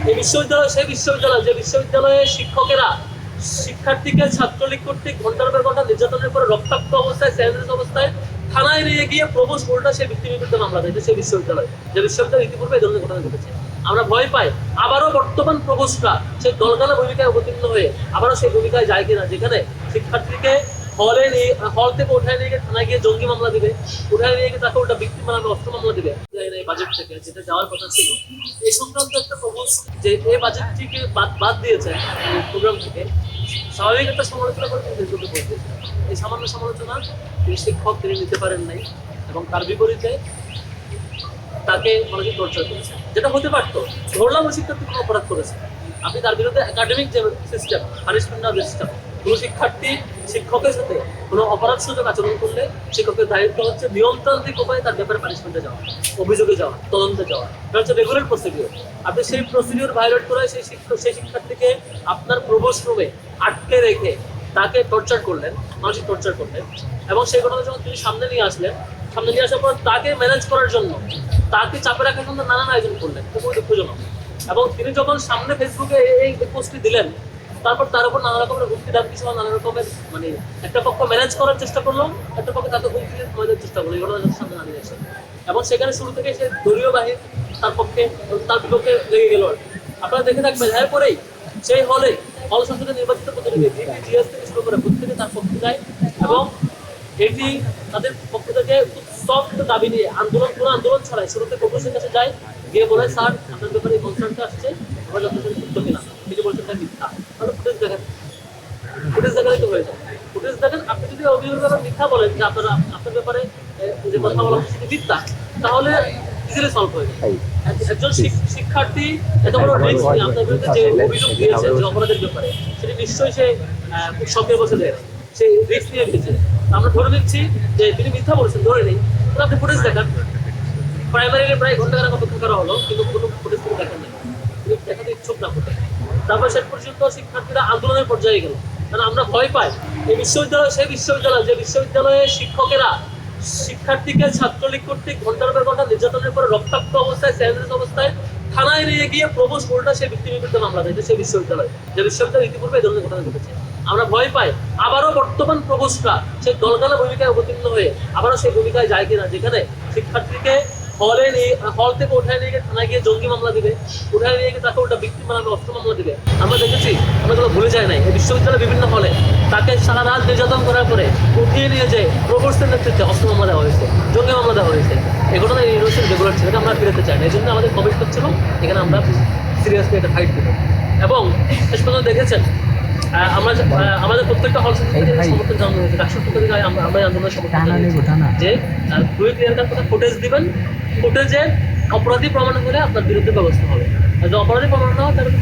এই বিশ্ববিদ্যালয় সেই বিশ্ববিদ্যালয় যে বিশ্ববিদ্যালয়ে শিক্ষকেরা শিক্ষার্থীকে ছাত্রলীগ কর্তৃক ঘন্টার পর ঘন্টা নির্যাতনের পরে রক্তাক্ত অবস্থায় স্যানিটাইজ অবস্থায় থানায় নিয়ে গিয়ে প্রবোস্ট উল্টা সেই ব্যক্তির বিরুদ্ধে মামলা দেয় সেই বিশ্ববিদ্যালয় যে বিশ্ববিদ্যালয় ইতিপূর্বে এই ধরনের ঘটনা ঘটেছে। আমরা ভয় পাই আবারও বর্তমান প্রবোস্টরা সেই দলগালা ভূমিকায় অবতীর্ণ হয়ে আবারও সেই ভূমিকায় যায় কিনা, যেখানে শিক্ষার্থীকে হল থেকে উঠায় নিয়ে গিয়ে থানায় গিয়ে জঙ্গি মামলা দিবে, উঠায় নিয়ে গিয়ে তাকে ওটা ব্যক্তি মামলা অস্ত্র মামলা দিবে বাজেট থেকে যেটা যাওয়ার কথা ছিল। এই সংক্রান্ত একটা প্রপোজ যে এই বাজেটটিকে বাদ দিয়েছে প্রোগ্রাম থেকে, স্বাভাবিক একটা সমালোচনা করে বলতে এই সামান্য সমালোচনা তিনি শিক্ষক তিনি নিতে পারেন নাই এবং তার বিপরীতে তাকে মানসিক টর্চার করেছে, যেটা হতে পারতো ধরলাম শিক্ষার্থী কোনো অপরাধ করেছে, আপনি তার বিরুদ্ধে একাডেমিক যে সিস্টেম পানিশমেন্ট সিস্টেম, কোনো শিক্ষার্থী শিক্ষকের সাথে কোনো অপরাধ সুযোগ আচরণ করলে শিক্ষকের দায়িত্ব হচ্ছে নিয়মতান্ত্রিক উপায়ে তার ব্যাপারে পানিশমেন্টে যাওয়া, অভিযোগে যাওয়া, তদন্তে যাওয়া, এটা হচ্ছে রেগুলার প্রসিডিওর। আপনি সেই প্রসিডিওর ভায়োলেট করে সেই শিক্ষার্থীকে আপনার প্রবোস্ট রুমে আটকে রেখে তাকে টর্চার করলেন, মানসিক টর্চার করলেন এবং সেই ঘটনা যখন তিনি সামনে নিয়ে আসলেন, সামনে নিয়ে আসার পর তাকে ম্যানেজ করার জন্য তাকে চাপে রাখার জন্য নানান আয়োজন করলেন, খুবই দুঃখজনক। এবং তিনি যখন সামনে ফেসবুকে এই পোস্টটি দিলেন, তারপর তার উপর নানা রকমের হুমকি দাবি সহ নানা রকমের মানে একটা পক্ষ ম্যানেজ করার চেষ্টা করলো, একটা পক্ষে তাকে হুমকি দেওয়ার চেষ্টা করলো, এই ঘটনা সামনে আনিয়ে এসে এবং সেখানে শুরু থেকে সে দলীয় বাহিনী তার পক্ষে তার বিপক্ষে লেগে গেল। আপনারা দেখে থাকবেন এরপরেই সেই হল সংসদের নির্বাচিত প্রতিনিধি জিএস থেকে শুরু করে প্রত্যেকে তার পক্ষে যায় এবং এটি তাদের পক্ষ থেকে খুব সফট দাবি নিয়ে কোনো আন্দোলন ছড়ায় শুরুতে কর্পোরেশনের কাছে যায়, গিয়ে বলে স্যার আপনার ব্যাপারে এই কনসার্নটা আসছে, আমরা যথেষ্ট সত্য কিনা, তিনি বলছেন তার মিথ্যা, তাহলে ফুটেজ দেখেন, ফুটেজ দেখালেই তো হয়ে যায়। ফুটেজ দেখেন, আপনি যদি অভিযোগের ব্যাপারে মিথ্যা বলেন যে আপনার ব্যাপারে যে কথা বলা হচ্ছে সেটি মিথ্যা, তাহলে ইজিলি সলভ হয়ে যায়। একজন শিক্ষার্থী এত বড় রিস্ক নিয়ে আপনার বিরুদ্ধে যে অভিযোগ দিয়েছে যে অপরাধের ব্যাপারে, সেটি নিশ্চয়ই সে খুব শখের বসে দেয়, সেই রিস্ক নিয়ে দিয়েছে। আমরা ধরে নিচ্ছি যে তিনি মিথ্যা বলেছেন, ধরে নেই, তাহলে আপনি ফুটেজ দেখান। প্রাইমারিতে প্রায় ঘন্টা খানেক অপেক্ষা করা হলো, কিন্তু কোনো ফুটেজ তিনি দেখেন নাই, তিনি দেখাতে ইচ্ছুক না হতে। তারপর শেষ পর্যন্ত শিক্ষার্থীরা আন্দোলনের পর্যায়ে গেল, কারণ আমরা ভয় পাই এই বিশ্ববিদ্যালয় সেই বিশ্ববিদ্যালয় যে বিশ্ববিদ্যালয়ে শিক্ষকেরা শিক্ষার্থীকে ছাত্রলীগ কর্তৃক ঘন্টার পর ঘন্টা নির্যাতনের পরে রক্তাক্ত অবস্থায় স্যানিটাইজ অবস্থায় থানায় নিয়ে গিয়ে প্রবোস্ট উল্টা সেই ব্যক্তির বিরুদ্ধে মামলা দেয় সেই বিশ্ববিদ্যালয় যে বিশ্ববিদ্যালয় ইতিপূর্বে এই ধরনের ঘটনা ঘটেছে। আমরা ভয় পাই আবারও বর্তমান প্রবোস্টরা সেই দলগালা ভূমিকায় অবতীর্ণ হয়ে আবারও সেই ভূমিকায় যায় কিনা, যেখানে শিক্ষার্থীকে হল থেকে উঠায় নিয়ে গিয়ে থানায় গিয়ে জঙ্গি মামলা দিবে, উঠায় নিয়ে গিয়ে তাকে ওটা ব্যক্তি মামলা অস্ত্র মামলা দিবে। আমরা দেখেছি, আমরা কোনো ভুলে যায় নাই, এই বিশ্ববিদ্যালয়ের বিভিন্ন হলে তাকে সারা রাত নির্যাতন করার পরে উঠিয়ে নিয়ে যে প্রবোস্টের নেতৃত্বে অস্ত্র মামলা দেওয়া হয়েছে, জঙ্গি মামলা দেওয়া হয়েছে। এই ঘটনা ইউনিভার্সিটি রেগুলার ছিল, এটা আমরা ফিরতে চাই না। এই জন্য আমাদের কমিটমেন্ট ছিল এখানে আমরা সিরিয়াসলি এটা ফাইট দেবো। এবং শেষ পর্যন্ত দেখেছেন আমাদের প্রত্যেকটা হল সমর্থন জানানো হয়েছে, রাষ্ট্র পক্ষ থেকে আমরা আন্দোলনের সমর্থন যে দুই ক্লিয়ার কাট কথা ফুটেজ দিবেন, ফুটেজে অপরাধী প্রমাণ হলে আপনার বিরুদ্ধে ব্যবস্থা হবে, আর যদি অপরাধী প্রমাণ না হয় তাহলে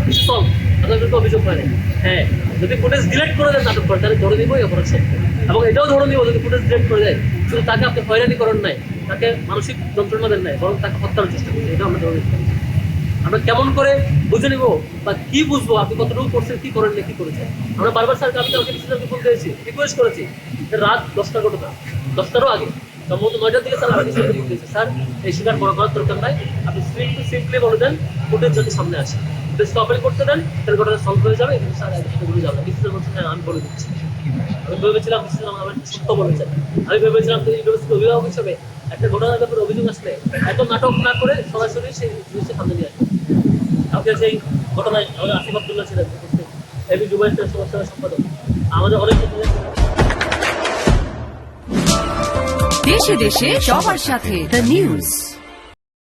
কিছু সলভ, আপনার বিরুদ্ধে অভিযোগ হয় না। হ্যাঁ, যদি ফুটেজ ডিলেট করে দেন নাটক করে তাহলে ধরে নিবই অপরাধ সত্য, এবং এটাও ধরে নিব যদি ফুটেজ ডিলেট করে দেয় শুধু তাকে আপনি হয়রানি করেন নাই, তাকে মানসিক যন্ত্রণা দেন নাই, বরং তাকে হত্যার চেষ্টা করছেন, এটা আমরা ধরে নিতে। আমরা কেমন করে বুঝে নিব বা কি বুঝবো আপনি কতটুকু করছেন, কি করেন না, কি করেছেন। আমরা বারবার স্যারকে আমি কালকে ডিসিশনকে ফোন দিয়েছি, রিকোয়েস্ট করেছি রাত 10টার ঘটনা, 10টারও আগে সম্ভবত 9টার দিকে স্যার আমি ডিসিশনকে ফোন দিয়েছি, স্যার এই শিকার বড় করার দরকার নাই, আপনি সিম্পলি বলে দেন ফুটেজ যদি সামনে আসে, ফুটেজটা ওপেন করতে দেন, তাহলে ঘটনা সলভ হয়ে যাবে, কিন্তু স্যার ঘুরে যাবে। ডিসিশন বলছেন হ্যাঁ আমি বলে দিচ্ছি। আমি ভেবেছিলাম ডিসিশন আমার সত্য বলেছেন, আমি ভেবেছিলাম যে ইউনিভার্সিটি অভিভাবক হিসেবে একটা ঘটনার ব্যাপারে অভিযোগ আসলে এত নাটক না করে সরাসরি সেই জিনিসটা সামনে নিয়ে আসবে। আপনি সেই ঘটনায় আমাদের আসিফ আব্দুল্লাহ ছিলেন এবি যুবাইয়ের সমস্যার সম্পাদক, আমাদের অনেক দেশে দেশে সবার সাথে দ্য নিউজ।